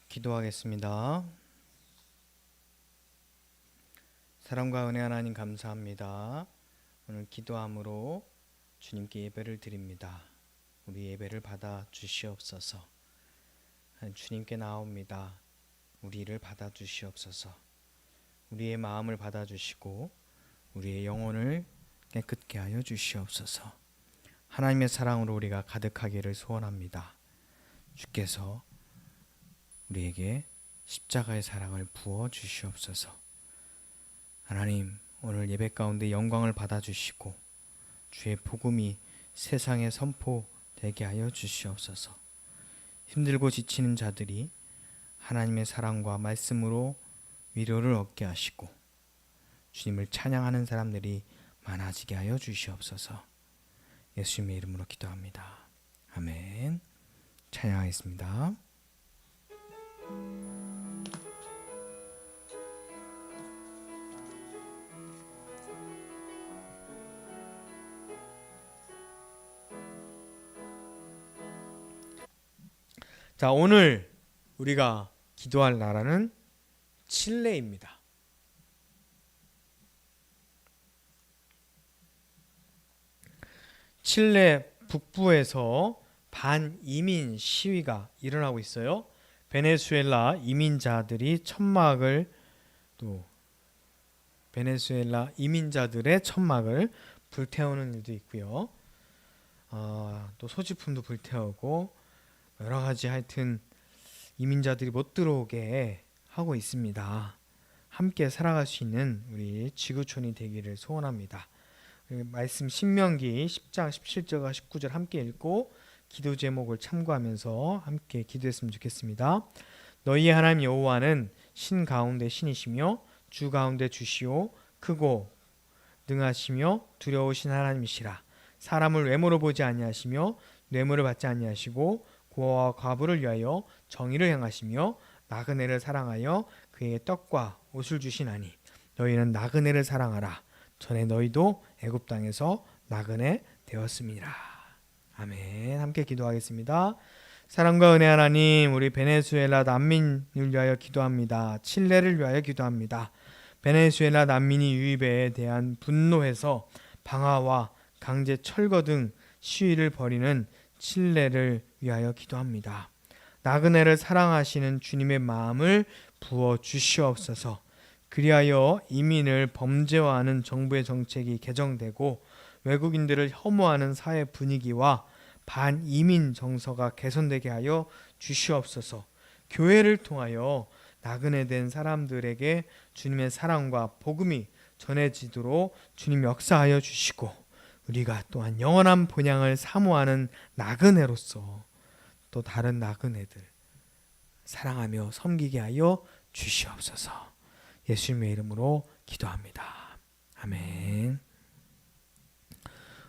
기도하겠습니다. 사랑과 은혜 하나님 감사합니다. 오늘 기도함으로 주님께 예배를 드립니다. 우리 예배를 받아 주시옵소서. 주님께 나옵니다. 우리를 받아 주시옵소서. 우리의 마음을 받아 주시고 우리의 영혼을 깨끗게 하여 주시옵소서. 하나님의 사랑으로 우리가 가득하기를 소원합니다. 주께서 우리에게 십자가의 사랑을 부어 주시옵소서. 하나님, 오늘 예배 가운데 영광을 받아 주시고 주의 복음이 세상에 선포되게 하여 주시옵소서. 힘들고 지치는 자들이 하나님의 사랑과 말씀으로 위로를 얻게 하시고 주님을 찬양하는 사람들이 많아지게 하여 주시옵소서. 예수님의 이름으로 기도합니다. 아멘. 찬양하겠습니다. 자, 오늘 우리가 기도할 나라는 칠레입니다. 칠레 북부에서 반이민 시위가 일어나고 있어요. 베네수엘라 이민자들이 베네수엘라 이민자들의 천막을 불태우는 일도 있고요. 또 소지품도 불태우고 여러 가지 하여튼 이민자들이 못 들어오게 하고 있습니다. 함께 살아갈 수 있는 우리 지구촌이 되기를 소원합니다. 말씀 신명기 10장 17절과 19절 함께 읽고 기도 제목을 참고하면서 함께 기도했으면 좋겠습니다. 너희의 하나님 여호와는 신 가운데 신이시며 주 가운데 주시오 크고 능하시며 두려우신 하나님이시라. 사람을 외모로 보지 아니하시며 뇌물을 받지 아니하시고 고아와 과부를 위하여 정의를 행하시며 나그네를 사랑하여 그에게 떡과 옷을 주시나니 너희는 나그네를 사랑하라. 전에 너희도 애굽 땅에서 나그네 되었음이라. 아멘. 함께 기도하겠습니다. 사랑과 은혜 하나님, 우리 베네수엘라 난민을 위하여 기도합니다. 칠레를 위하여 기도합니다. 베네수엘라 난민이 유입에 대한 분노해서 방화와 강제 철거 등 시위를 벌이는 칠레를 위하여 기도합니다. 나그네를 사랑하시는 주님의 마음을 부어 주시옵소서. 그리하여 이민을 범죄화하는 정부의 정책이 개정되고 외국인들을 혐오하는 사회 분위기와 반이민 정서가 개선되게 하여 주시옵소서. 교회를 통하여 나그네된 사람들에게 주님의 사랑과 복음이 전해지도록 주님 역사하여 주시고 우리가 또한 영원한 본향을 사모하는 나그네로서 또 다른 나그네들 사랑하며 섬기게 하여 주시옵소서. 예수님의 이름으로 기도합니다. 아멘.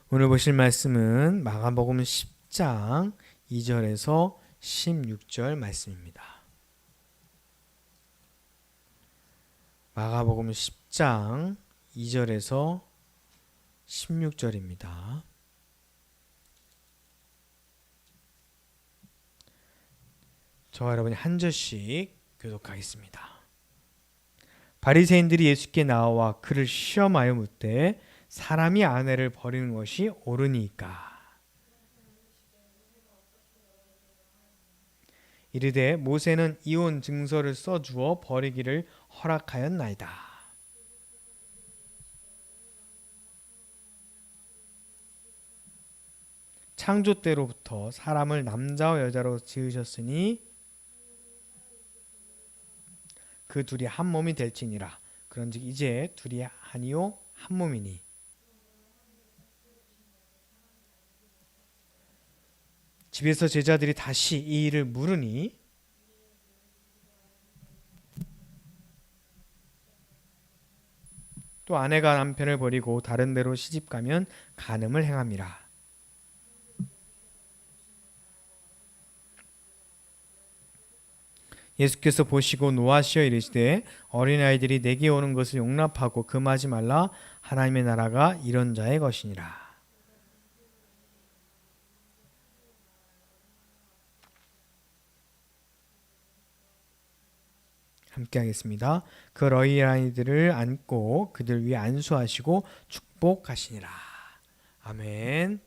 오늘 보실 말씀은 마가복음 10장 2절에서 16절 말씀입니다. 마가복음 10장 2절에서 16절입니다. 저와 여러분이 한 절씩 교독하겠습니다. 바리새인들이 예수께 나와 그를 시험하여 묻되 사람이 아내를 버리는 것이 옳으니까? 이르되 모세는 이혼 증서를 써주어 버리기를 허락하였나이다. 창조 때로부터 사람을 남자와 여자로 지으셨으니 그 둘이 한 몸이 될지니라. 그런즉 이제 둘이 하니요 한 몸이니. 집에서 제자들이 다시 이 일을 물으니 또 아내가 남편을 버리고 다른 데로 시집가면 간음을 행함이라. 예수께서 보시고 노하시어 이르시되 어린아이들이 내게 오는 것을 용납하고 금하지 말라. 하나님의 나라가 이런 자의 것이니라. 함께 하겠습니다. 그 어린아이들을 안고 그들 위에 안수하시고 축복하시니라. 아멘.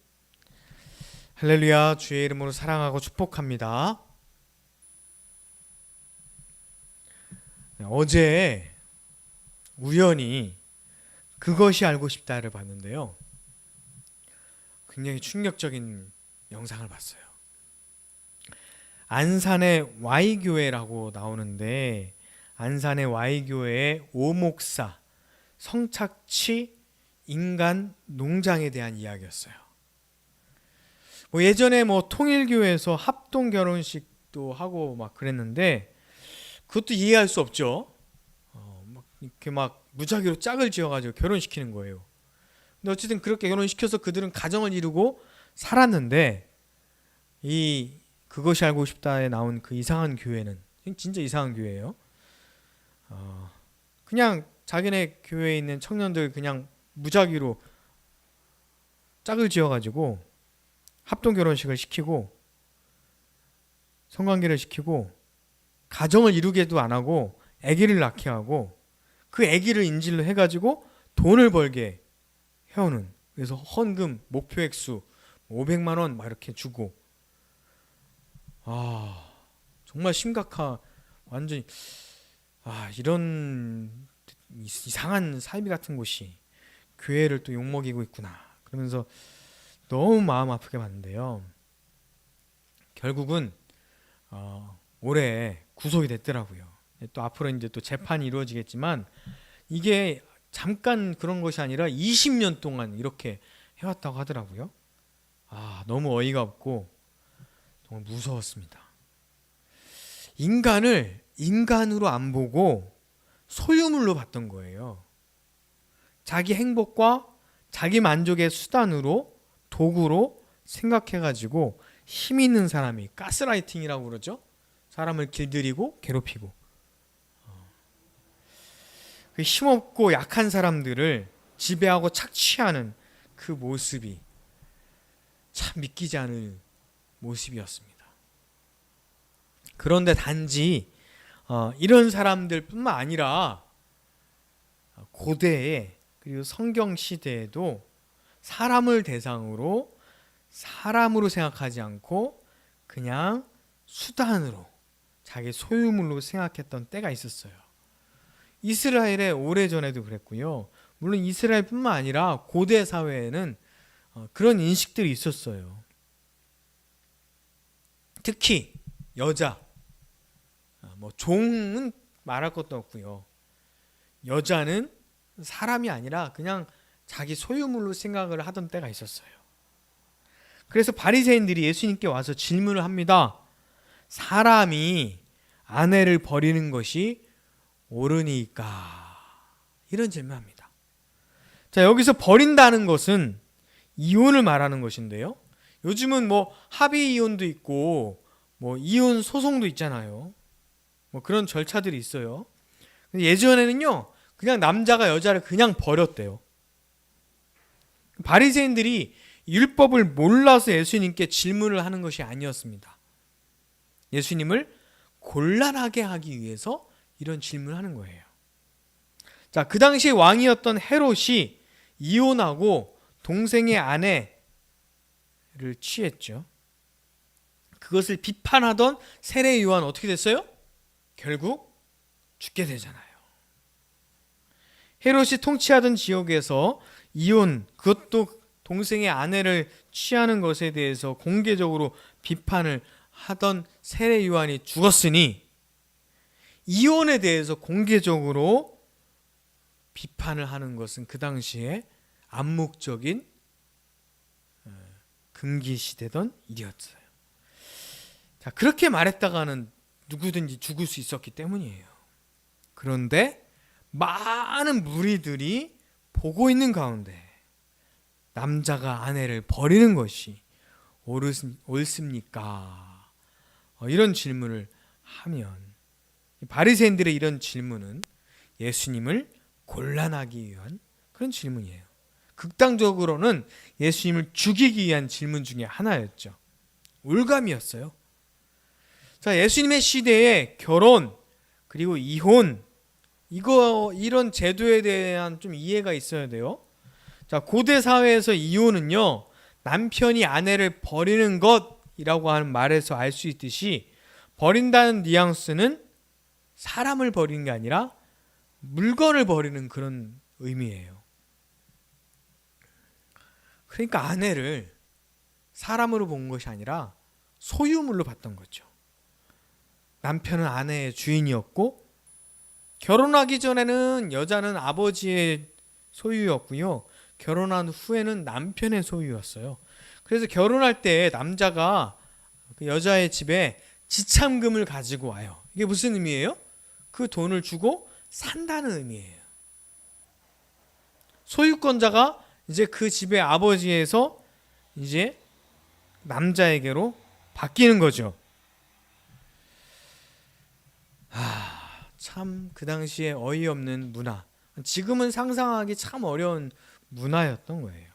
할렐루야. 주의 이름으로 사랑하고 축복합니다. 어제 우연히 그것이 알고 싶다를 봤는데요. 굉장히 충격적인 영상을 봤어요. 안산의 Y교회라고 나오는데 안산의 Y교회의 오목사 성착취 인간 농장에 대한 이야기였어요. 예전에 통일교회에서 합동 결혼식도 하고 막 그랬는데 그것도 이해할 수 없죠. 이렇게 무작위로 짝을 지어가지고 결혼시키는 거예요. 근데 어쨌든 그렇게 결혼시켜서 그들은 가정을 이루고 살았는데 이 그것이 알고 싶다에 나온 그 이상한 교회는 진짜 이상한 교회예요. 그냥 자기네 교회에 있는 청년들 그냥 무작위로 짝을 지어가지고 합동 결혼식을 시키고 성관계를 시키고 가정을 이루게도 안 하고 아기를 낳게 하고 그 아기를 인질로 해가지고 돈을 벌게 해오는, 그래서 헌금 목표 액수 500만 원 막 이렇게 주고, 정말 심각한, 완전히 이런 이상한 사이비 같은 곳이 교회를 또 욕먹이고 있구나 그러면서 너무 마음 아프게 봤는데요. 결국은 올해 구속이 됐더라고요. 또 앞으로 이제 또 재판이 이루어지겠지만 이게 잠깐 그런 것이 아니라 20년 동안 이렇게 해왔다고 하더라고요. 너무 어이가 없고 정말 무서웠습니다. 인간을 인간으로 안 보고 소유물로 봤던 거예요. 자기 행복과 자기 만족의 수단으로, 도구로 생각해가지고 힘 있는 사람이 가스라이팅이라고 그러죠. 사람을 길들이고 괴롭히고, 그 힘없고 약한 사람들을 지배하고 착취하는 그 모습이 참 믿기지 않을 모습이었습니다. 그런데 단지 이런 사람들뿐만 아니라 고대에, 그리고 성경 시대에도 사람을 대상으로 사람으로 생각하지 않고 그냥 수단으로 자기 소유물로 생각했던 때가 있었어요. 이스라엘의 오래전에도 그랬고요. 물론 이스라엘뿐만 아니라 고대 사회에는 그런 인식들이 있었어요. 특히 여자, 종은 말할 것도 없고요. 여자는 사람이 아니라 그냥 자기 소유물로 생각을 하던 때가 있었어요. 그래서 바리새인들이 예수님께 와서 질문을 합니다. 사람이 아내를 버리는 것이 옳으니까? 이런 질문합니다. 자, 여기서 버린다는 것은 이혼을 말하는 것인데요. 요즘은 합의 이혼도 있고 이혼 소송도 있잖아요. 그런 절차들이 있어요. 근데 예전에는요, 그냥 남자가 여자를 그냥 버렸대요. 바리새인들이 율법을 몰라서 예수님께 질문을 하는 것이 아니었습니다. 예수님을 곤란하게 하기 위해서 이런 질문을 하는 거예요. 자, 그 당시 왕이었던 헤롯이 이혼하고 동생의 아내를 취했죠. 그것을 비판하던 세례 요한 어떻게 됐어요? 결국 죽게 되잖아요. 헤롯이 통치하던 지역에서 이혼, 그것도 동생의 아내를 취하는 것에 대해서 공개적으로 비판을 하던 세례 요한이 죽었으니 이혼에 대해서 공개적으로 비판을 하는 것은 그 당시에 암묵적인 금기시되던 일이었어요. 자, 그렇게 말했다가는 누구든지 죽을 수 있었기 때문이에요. 그런데 많은 무리들이 보고 있는 가운데 남자가 아내를 버리는 것이 옳습니까? 이런 질문을 하면 바리새인들의 이런 질문은 예수님을 곤란하기 위한 그런 질문이에요. 극단적으로는 예수님을 죽이기 위한 질문 중에 하나였죠. 올감이었어요. 자, 예수님의 시대에 결혼, 그리고 이혼, 이런 제도에 대한 좀 이해가 있어야 돼요. 자, 고대 사회에서 이혼은요, 남편이 아내를 버리는 것이라고 하는 말에서 알 수 있듯이, 버린다는 뉘앙스는 사람을 버리는 게 아니라 물건을 버리는 그런 의미예요. 그러니까 아내를 사람으로 본 것이 아니라 소유물로 봤던 거죠. 남편은 아내의 주인이었고, 결혼하기 전에는 여자는 아버지의 소유였고요. 결혼한 후에는 남편의 소유였어요. 그래서 결혼할 때 남자가 그 여자의 집에 지참금을 가지고 와요. 이게 무슨 의미예요? 그 돈을 주고 산다는 의미예요. 소유권자가 이제 그 집의 아버지에서 이제 남자에게로 바뀌는 거죠. 참 그 당시에 어이없는 문화. 지금은 상상하기 참 어려운 문화였던 거예요.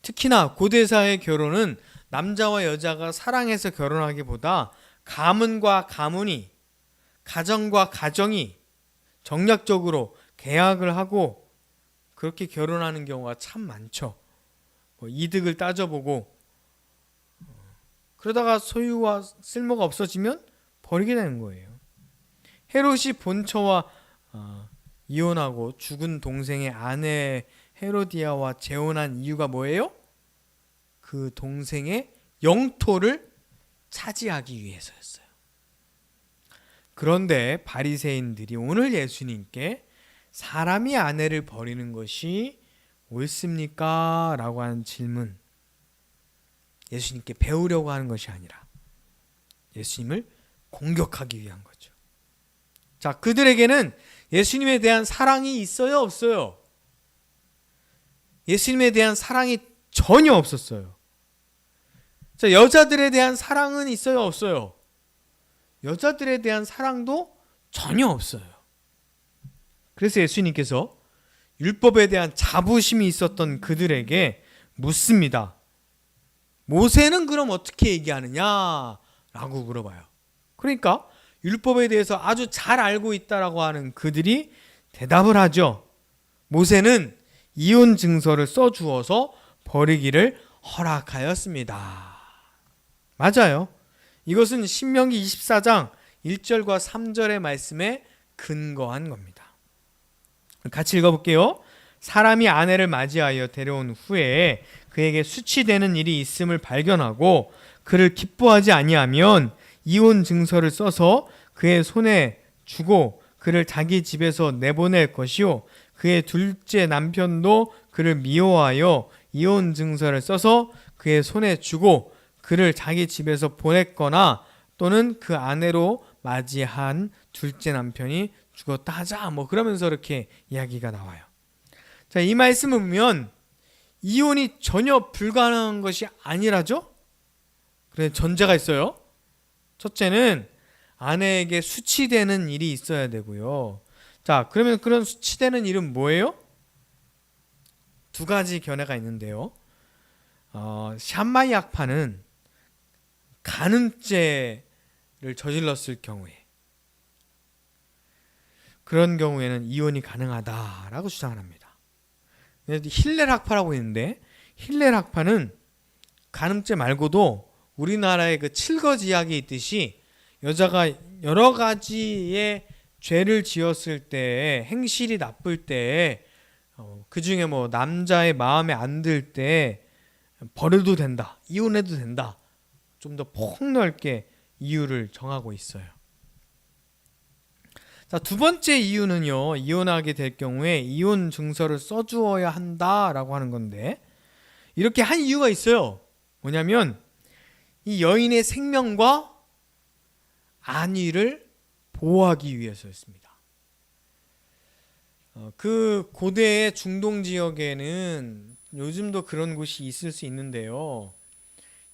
특히나 고대사의 결혼은 남자와 여자가 사랑해서 결혼하기보다 가문과 가문이, 가정과 가정이 정략적으로 계약을 하고 그렇게 결혼하는 경우가 참 많죠. 이득을 따져보고 그러다가 소유와 쓸모가 없어지면 버리게 되는 거예요. 헤롯이 본처와 이혼하고 죽은 동생의 아내 헤로디아와 재혼한 이유가 뭐예요? 그 동생의 영토를 차지하기 위해서였어요. 그런데 바리새인들이 오늘 예수님께 사람이 아내를 버리는 것이 옳습니까? 라고 하는 질문, 예수님께 배우려고 하는 것이 아니라 예수님을 공격하기 위한 거죠. 자, 그들에게는 예수님에 대한 사랑이 있어요, 없어요? 예수님에 대한 사랑이 전혀 없었어요. 자, 여자들에 대한 사랑은 있어요, 없어요? 여자들에 대한 사랑도 전혀 없어요. 그래서 예수님께서 율법에 대한 자부심이 있었던 그들에게 묻습니다. 모세는 그럼 어떻게 얘기하느냐? 라고 물어봐요. 그러니까 율법에 대해서 아주 잘 알고 있다라고 하는 그들이 대답을 하죠. 모세는 이혼 증서를 써주어서 버리기를 허락하였습니다. 맞아요. 이것은 신명기 24장 1절과 3절의 말씀에 근거한 겁니다. 같이 읽어볼게요. 사람이 아내를 맞이하여 데려온 후에 그에게 수치되는 일이 있음을 발견하고 그를 기뻐하지 아니하면 이혼 증서를 써서 그의 손에 주고 그를 자기 집에서 내보낼 것이요, 그의 둘째 남편도 그를 미워하여 이혼 증서를 써서 그의 손에 주고 그를 자기 집에서 보냈거나 또는 그 아내로 맞이한 둘째 남편이 죽었다 하자, 그러면서 이렇게 이야기가 나와요. 자, 이 말씀을 보면 이혼이 전혀 불가능한 것이 아니라죠? 그래, 전제가 있어요. 첫째는 아내에게 수치되는 일이 있어야 되고요. 자, 그러면 그런 수치되는 일은 뭐예요? 두 가지 견해가 있는데요. 샴마이 약파는 간음죄를 저질렀을 경우에, 그런 경우에는 이혼이 가능하다라고 주장을 합니다. 힐렐 학파라고 있는데, 힐렐 학파는 간음죄 말고도 우리나라의 그 칠거지약이 있듯이 여자가 여러 가지의 죄를 지었을 때, 행실이 나쁠 때, 그 중에 남자의 마음에 안 들 때 버려도 된다, 이혼해도 된다, 좀 더 폭넓게 이유를 정하고 있어요. 자, 두 번째 이유는요, 이혼하게 될 경우에 이혼 증서를 써주어야 한다라고 하는 건데, 이렇게 한 이유가 있어요. 뭐냐면 이 여인의 생명과 안위를 보호하기 위해서였습니다. 그 고대의 중동 지역에는 요즘도 그런 곳이 있을 수 있는데요,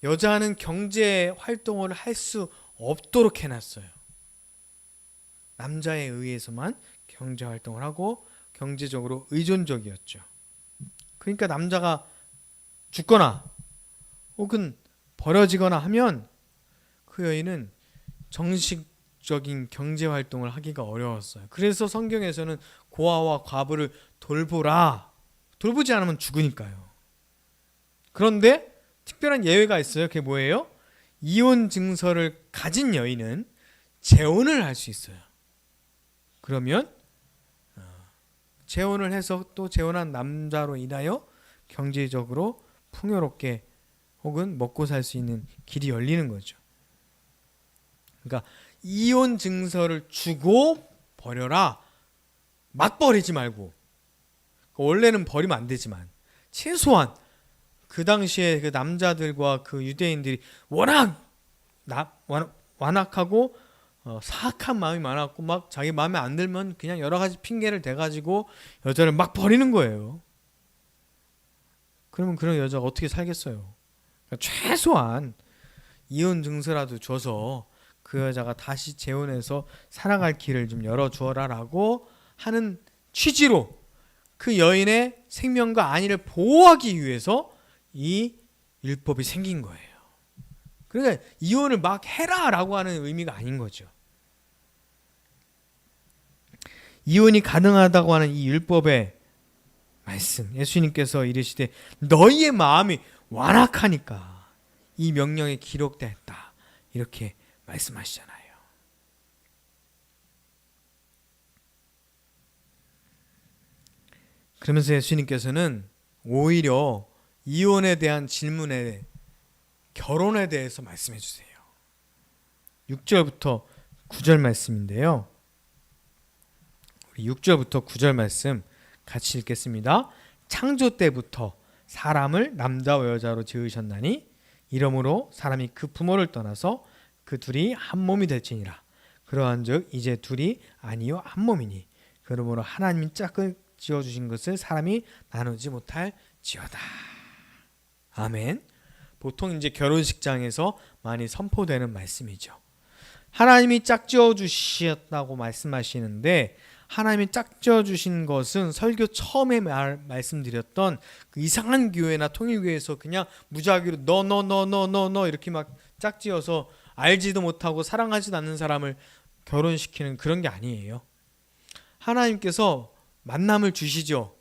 여자는 경제 활동을 할 수 없도록 해놨어요. 남자에 의해서만 경제 활동을 하고 경제적으로 의존적이었죠. 그러니까 남자가 죽거나 혹은 버려지거나 하면 그 여인은 정식 적인 경제 활동을 하기가 어려웠어요. 그래서 성경에서는 고아와 과부를 돌보라. 돌보지 않으면 죽으니까요. 그런데 특별한 예외가 있어요. 그게 뭐예요? 이혼 증서를 가진 여인은 재혼을 할 수 있어요. 그러면 재혼을 해서 또 재혼한 남자로 인하여 경제적으로 풍요롭게 혹은 먹고 살 수 있는 길이 열리는 거죠. 그러니까 이혼 증서를 주고 버려라. 막 버리지 말고. 원래는 버리면 안 되지만 최소한 그 당시에 그 남자들과 그 유대인들이 워낙 완악하고 사악한 마음이 많았고 막 자기 마음에 안 들면 그냥 여러 가지 핑계를 대가지고 여자를 막 버리는 거예요. 그러면 그런 여자가 어떻게 살겠어요? 그러니까 최소한 이혼 증서라도 줘서 그 여자가 다시 재혼해서 살아갈 길을 좀 열어주어라라고 하는 취지로 그 여인의 생명과 안위를 보호하기 위해서 이 율법이 생긴 거예요. 그러니까 이혼을 막 해라라고 하는 의미가 아닌 거죠. 이혼이 가능하다고 하는 이 율법의 말씀, 예수님께서 이르시되 너희의 마음이 완악하니까 이 명령에 기록되었다. 이렇게 말씀하시잖아요. 그러면서 예수님께서는 오히려 이혼에 대한 질문에 결혼에 대해서 말씀해 주세요. 6절부터 9절 말씀인데요. 우리 6절부터 9절 말씀 같이 읽겠습니다. 창조 때부터 사람을 남자와 여자로 지으셨나니 이러므로 사람이 그 부모를 떠나서 그 둘이 한 몸이 될지니라. 그러한즉 이제 둘이 아니요 한 몸이니 그러므로 하나님이 짝을 지어주신 것을 사람이 나누지 못할지어다. 아멘. 보통 이제 결혼식장에서 많이 선포되는 말씀이죠. 하나님이 짝지어 주셨다고 말씀하시는데 하나님이 짝지어 주신 것은 설교 처음에 말씀드렸던 그 이상한 교회나 통일교회에서 그냥 무작위로 너 이렇게 막 짝지어서 알지도 못하고 사랑하지도 않는 사람을 결혼시키는 그런 게 아니에요. 하나님께서 만남을 주시죠.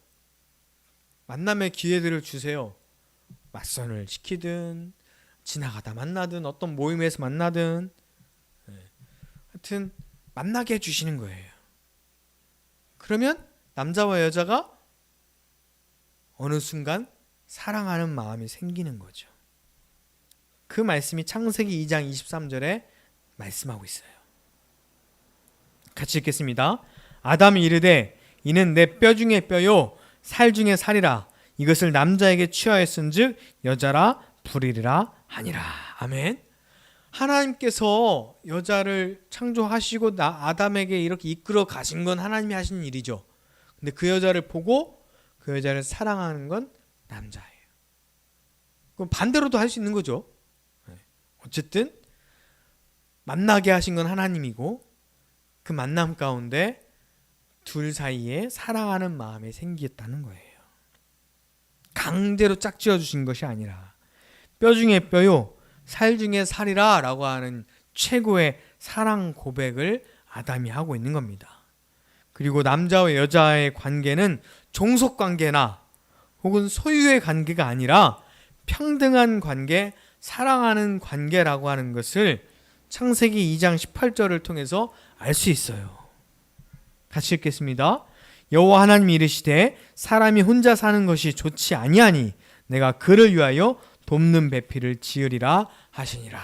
만남의 기회들을 주세요. 맞선을 시키든 지나가다 만나든 어떤 모임에서 만나든 하여튼 만나게 해주시는 거예요. 그러면 남자와 여자가 어느 순간 사랑하는 마음이 생기는 거죠. 그 말씀이 창세기 2장 23절에 말씀하고 있어요. 같이 읽겠습니다. 아담이 이르되 이는 내 뼈 중에 뼈요 살 중에 살이라. 이것을 남자에게 취하였은즉 여자라 부리리라 하니라. 아멘. 하나님께서 여자를 창조하시고 아담에게 이렇게 이끌어 가신 건 하나님이 하신 일이죠. 근데 그 여자를 보고 그 여자를 사랑하는 건 남자예요. 그럼 반대로도 할 수 있는 거죠. 어쨌든 만나게 하신 건 하나님이고 그 만남 가운데 둘 사이에 사랑하는 마음이 생겼다는 거예요. 강제로 짝지어 주신 것이 아니라 뼈 중에 뼈요 살 중에 살이라 라고 하는 최고의 사랑 고백을 아담이 하고 있는 겁니다. 그리고 남자와 여자의 관계는 종속관계나 혹은 소유의 관계가 아니라 평등한 관계, 사랑하는 관계라고 하는 것을 창세기 2장 18절을 통해서 알 수 있어요. 같이 읽겠습니다. 여호와 하나님이 이르시되 사람이 혼자 사는 것이 좋지 아니하니 내가 그를 위하여 돕는 배필을 지으리라 하시니라.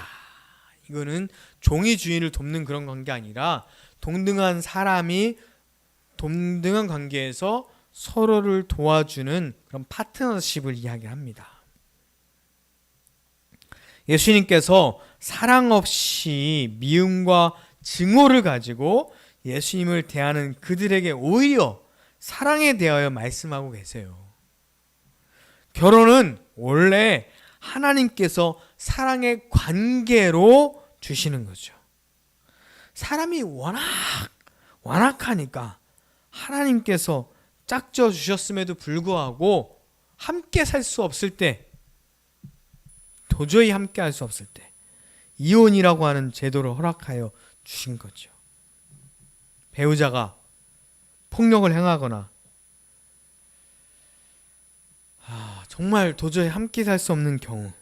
이거는 종이 주인을 돕는 그런 관계 아니라 동등한 사람이 동등한 관계에서 서로를 도와주는 그런 파트너십을 이야기합니다. 예수님께서 사랑 없이 미움과 증오를 가지고 예수님을 대하는 그들에게 오히려 사랑에 대하여 말씀하고 계세요. 결혼은 원래 하나님께서 사랑의 관계로 주시는 거죠. 사람이 완악하니까 하나님께서 짝져 주셨음에도 불구하고 함께 살 수 없을 때, 도저히 함께 할 수 없을 때 이혼이라고 하는 제도를 허락하여 주신 거죠. 배우자가 폭력을 행하거나 정말 도저히 함께 살 수 없는 경우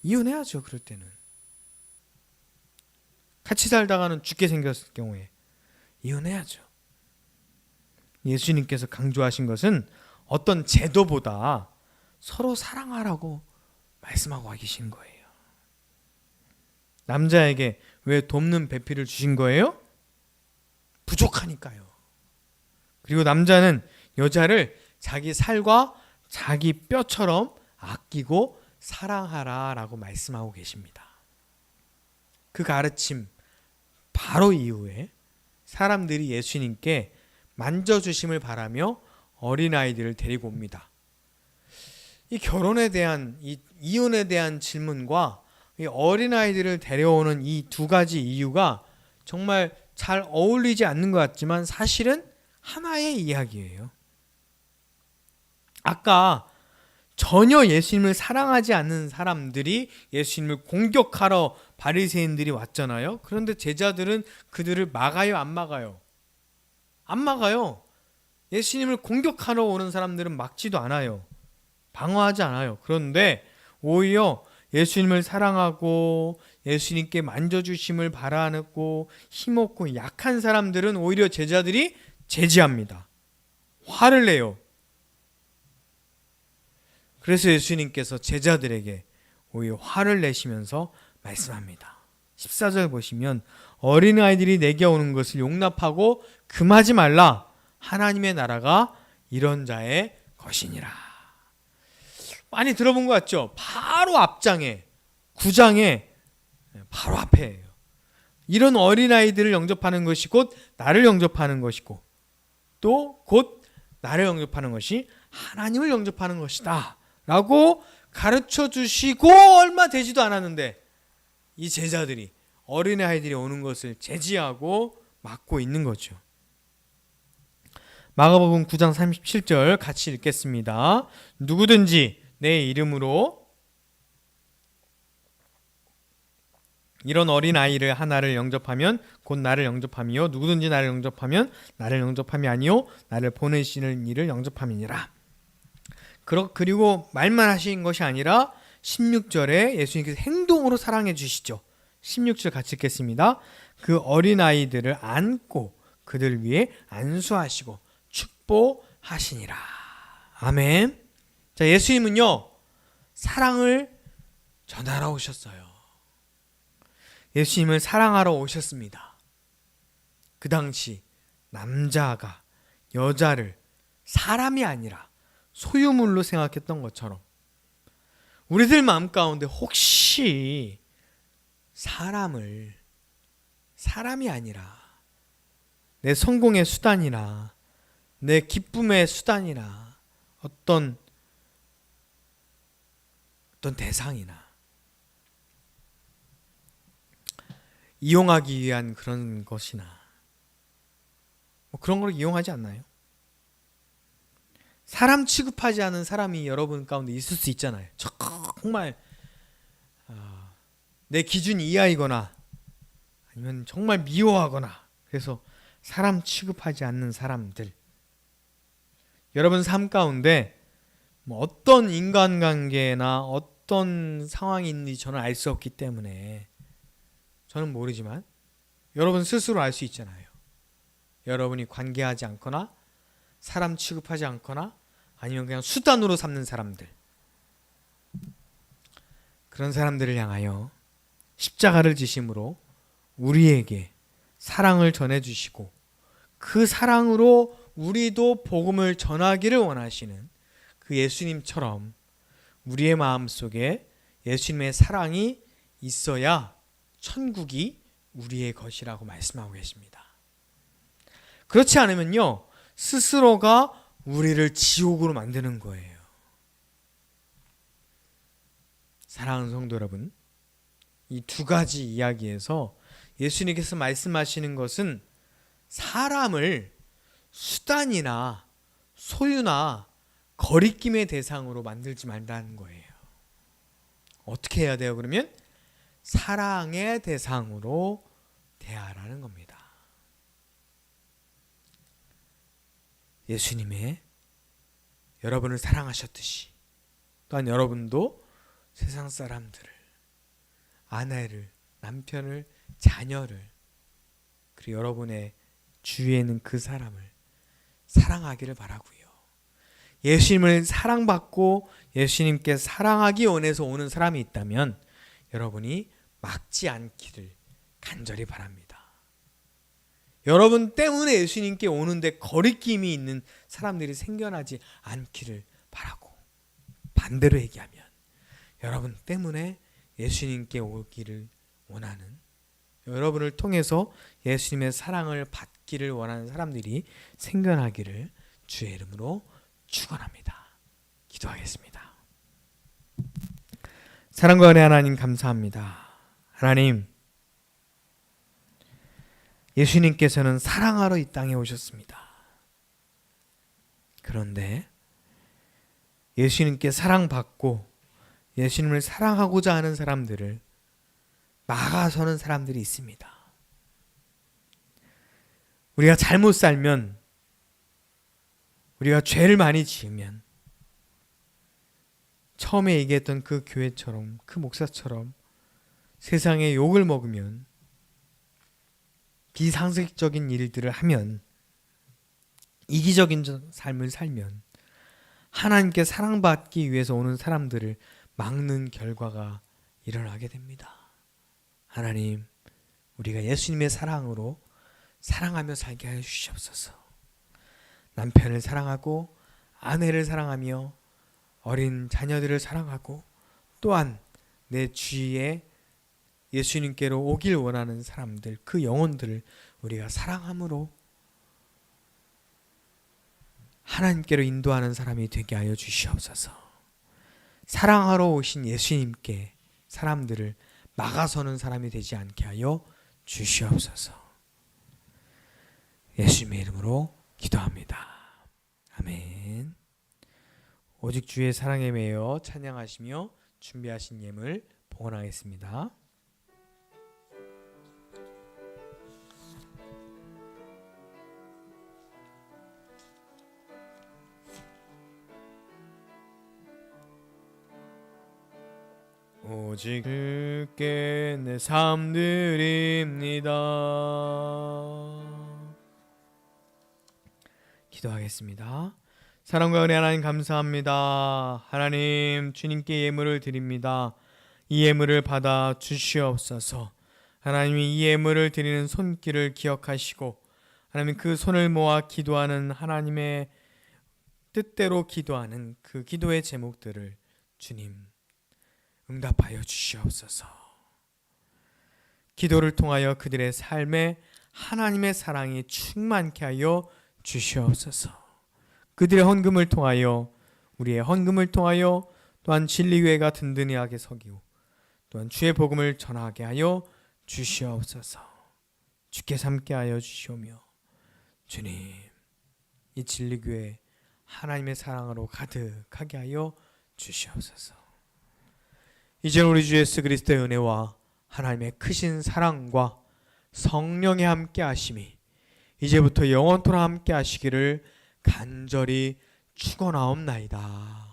이혼해야죠. 그럴 때는 같이 살다가는 죽게 생겼을 경우에 이혼해야죠. 예수님께서 강조하신 것은 어떤 제도보다 서로 사랑하라고 말씀하고 계신 거예요. 남자에게 왜 돕는 배필을 주신 거예요? 부족하니까요. 그리고 남자는 여자를 자기 살과 자기 뼈처럼 아끼고 사랑하라라고 말씀하고 계십니다. 그 가르침 바로 이후에 사람들이 예수님께 만져주심을 바라며 어린아이들을 데리고 옵니다. 이 결혼에 대한, 이 이혼에 대한 질문과 이 어린아이들을 데려오는 이 두 가지 이유가 정말 잘 어울리지 않는 것 같지만 사실은 하나의 이야기예요. 아까 전혀 예수님을 사랑하지 않는 사람들이 예수님을 공격하러 바리새인들이 왔잖아요. 그런데 제자들은 그들을 막아요, 안 막아요? 안 막아요. 예수님을 공격하러 오는 사람들은 막지도 않아요. 방어하지 않아요. 그런데 오히려 예수님을 사랑하고 예수님께 만져주심을 바라고 힘없고 약한 사람들은 오히려 제자들이 제지합니다. 화를 내요. 그래서 예수님께서 제자들에게 오히려 화를 내시면서 말씀합니다. 14절 보시면 어린아이들이 내게 오는 것을 용납하고 금하지 말라. 하나님의 나라가 이런 자의 것이니라. 많이 들어본 것 같죠? 바로 앞장에 9장에 바로 앞에예요. 이런 어린아이들을 영접하는 것이 곧 나를 영접하는 것이고 또 곧 나를 영접하는 것이 하나님을 영접하는 것이다 라고 가르쳐 주시고 얼마 되지도 않았는데 이 제자들이 어린아이들이 오는 것을 제지하고 막고 있는 거죠. 마가복음 9장 37절 같이 읽겠습니다. 누구든지 내 이름으로 이런 어린아이를 하나를 영접하면 곧 나를 영접함이요 누구든지 나를 영접하면 나를 영접함이 아니요 나를 보내시는 이를 영접함이니라. 그리고 말만 하신 것이 아니라 16절에 예수님께서 행동으로 사랑해 주시죠. 16절 같이 읽겠습니다. 그 어린아이들을 안고 그들 위에 안수하시고 축복하시니라. 아멘. 자, 예수님은요 사랑을 전하러 오셨어요. 예수님을 사랑하러 오셨습니다. 그 당시 남자가 여자를 사람이 아니라 소유물로 생각했던 것처럼 우리들 마음 가운데 혹시 사람을 사람이 아니라 내 성공의 수단이나 내 기쁨의 수단이나 어떤 대상이나 이용하기 위한 그런 것이나 그런 걸 이용하지 않나요? 사람 취급하지 않은 사람이 여러분 가운데 있을 수 있잖아요. 정말 내 기준 이하이거나 아니면 정말 미워하거나 그래서 사람 취급하지 않는 사람들. 여러분 삶 가운데 어떤 인간관계나 어떤 상황이 있는지 저는 알 수 없기 때문에 저는 모르지만 여러분 스스로 알 수 있잖아요. 여러분이 관계하지 않거나 사람 취급하지 않거나 아니면 그냥 수단으로 삼는 사람들, 그런 사람들을 향하여 십자가를 지심으로 우리에게 사랑을 전해주시고 그 사랑으로 우리도 복음을 전하기를 원하시는 그 예수님처럼 우리의 마음속에 예수님의 사랑이 있어야 천국이 우리의 것이라고 말씀하고 계십니다. 그렇지 않으면요 스스로가 우리를 지옥으로 만드는 거예요. 사랑하는 성도 여러분, 이 두 가지 이야기에서 예수님께서 말씀하시는 것은 사람을 수단이나 소유나 거리낌의 대상으로 만들지 말라는 거예요. 어떻게 해야 돼요? 그러면 사랑의 대상으로 대하라는 겁니다. 예수님의 여러분을 사랑하셨듯이 또한 여러분도 세상 사람들을, 아내를, 남편을, 자녀를, 그리고 여러분의 주위에 있는 그 사람을 사랑하기를 바라고요. 예수님을 사랑받고 예수님께 사랑하기 원해서 오는 사람이 있다면 여러분이 막지 않기를 간절히 바랍니다. 여러분 때문에 예수님께 오는데 거리낌이 있는 사람들이 생겨나지 않기를 바라고, 반대로 얘기하면 여러분 때문에 예수님께 오기를 원하는, 여러분을 통해서 예수님의 사랑을 받기를 원하는 사람들이 생겨나기를 주의 이름으로 축원합니다. 기도하겠습니다. 사랑과 은혜 하나님 감사합니다. 하나님, 예수님께서는 사랑하러 이 땅에 오셨습니다. 그런데 예수님께 사랑받고 예수님을 사랑하고자 하는 사람들을 막아서는 사람들이 있습니다. 우리가 잘못 살면, 우리가 죄를 많이 지으면 처음에 얘기했던 그 교회처럼, 그 목사처럼 세상에 욕을 먹으면, 비상식적인 일들을 하면, 이기적인 삶을 살면 하나님께 사랑받기 위해서 오는 사람들을 막는 결과가 일어나게 됩니다. 하나님, 우리가 예수님의 사랑으로 사랑하며 살게 하여 주시옵소서. 남편을 사랑하고 아내를 사랑하며 어린 자녀들을 사랑하고 또한 내 주위에 예수님께로 오길 원하는 사람들, 그 영혼들을 우리가 사랑함으로 하나님께로 인도하는 사람이 되게 하여 주시옵소서. 사랑하러 오신 예수님께 사람들을 막아서는 사람이 되지 않게 하여 주시옵소서. 예수님의 이름으로 기도합니다. 아멘. 오직 주의 사랑에 매여 찬양하시며 준비하신 예물 봉헌하겠습니다. 오직 그께 내 삶 드립니다. 기도하겠습니다. 사랑과 은혜 하나님 감사합니다. 하나님, 주님께 예물을 드립니다. 이 예물을 받아 주시옵소서. 하나님이 이 예물을 드리는 손길을 기억하시고 하나님, 그 손을 모아 기도하는 하나님의 뜻대로 기도하는 그 기도의 제목들을 주님 응답하여 주시옵소서. 기도를 통하여 그들의 삶에 하나님의 사랑이 충만케 하여 주시옵소서. 그들의 헌금을 통하여, 우리의 헌금을 통하여 또한 진리교회가 든든하게 서기고 또한 주의 복음을 전하게 하여 주시옵소서. 주께 삼게 하여 주시오며 주님, 이 진리교회 하나님의 사랑으로 가득하게 하여 주시옵소서. 이제 우리 주 예수 그리스도의 은혜와 하나님의 크신 사랑과 성령의 함께 하심이 이제부터 영원토록 함께 하시기를 간절히 축원하옵나이다.